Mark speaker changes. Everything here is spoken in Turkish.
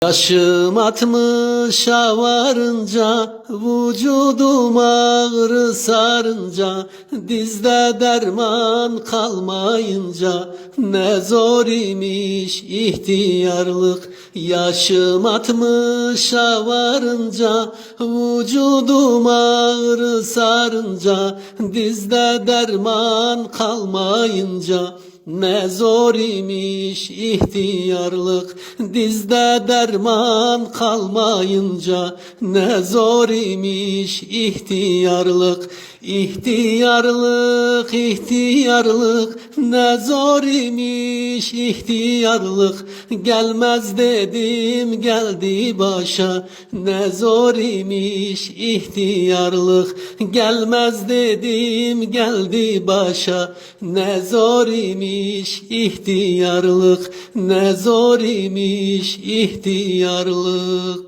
Speaker 1: Yaşım 60'a varınca, vücudum ağrı sarınca, dizde derman kalmayınca, ne zor imiş ihtiyarlık. Yaşım 60'a varınca, vücudum ağrı sarınca, dizde derman kalmayınca, ne zor imiş ihtiyarlık. Dizde derman kalmayınca, ne zor imiş ihtiyarlık. İhtiyarlık, ihtiyarlık, ne zor imiş ihtiyarlık. Gelmez dedim geldi başa, ne zor imiş ihtiyarlık. Gelmez dedim geldi başa, ne zor imiş ihtiyarlık. Ne zor imiş ihtiyarlık.